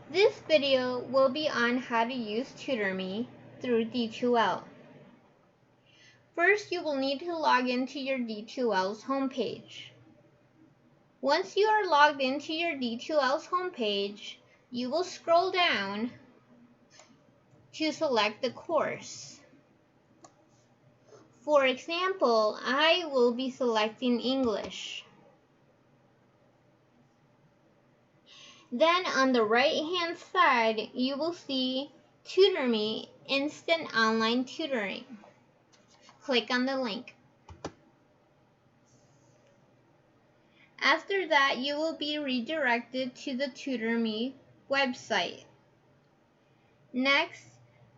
This video will be on how to use Tutor Me through D2L. First, you will need to log into your D2L's homepage. Once you are logged into your D2L's homepage, you will scroll down to select the course. For example, I will be selecting English. Then on the right-hand side, you will see Tutor Me Instant Online Tutoring. Click on the link. After that, you will be redirected to the Tutor Me website. Next,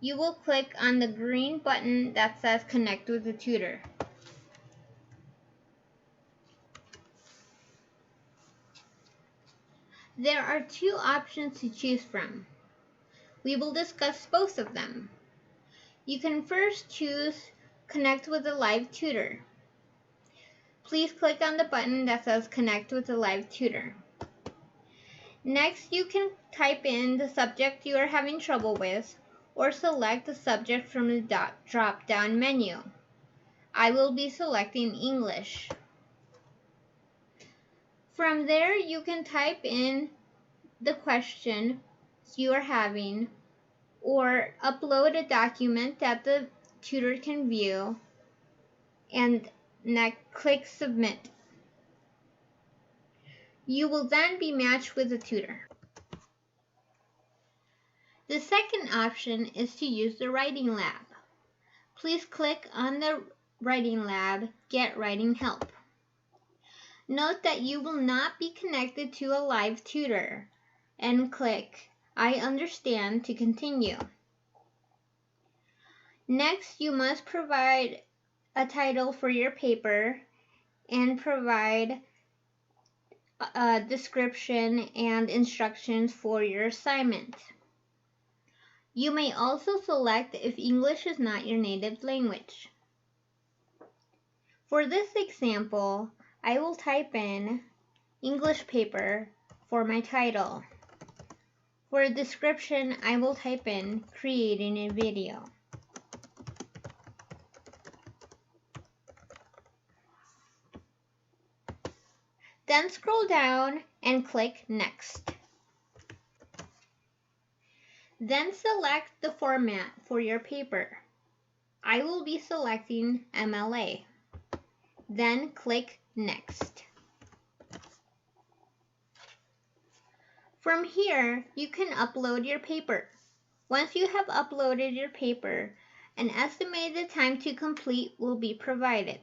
you will click on the green button that says Connect with a Tutor. There are two options to choose from. We will discuss both of them. You can first choose Connect with a live tutor. Please click on the button that says Connect with a live tutor. Next, you can type in the subject you are having trouble with, or select the subject from the drop-down menu. I will be selecting English. From there, you can type in the question you are having, or upload a document that the tutor can view, and next click Submit. You will then be matched with a tutor. The second option is to use the Writing Lab. Please click on the Writing Lab, Get Writing Help. Note that you will not be connected to a live tutor, and click I understand to continue. Next, you must provide a title for your paper and provide a description and instructions for your assignment. You may also select if English is not your native language. For this example, I will type in English paper for my title. For a description, I will type in creating a video. Then scroll down and click Next. Then select the format for your paper. I will be selecting MLA. Then click Next. From here, you can upload your paper. Once you have uploaded your paper, an estimated time to complete will be provided.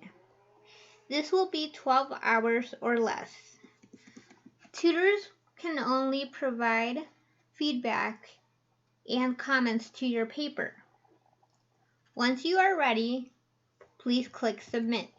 This will be 12 hours or less. Tutors can only provide feedback and comments to your paper. Once you are ready, please click Submit.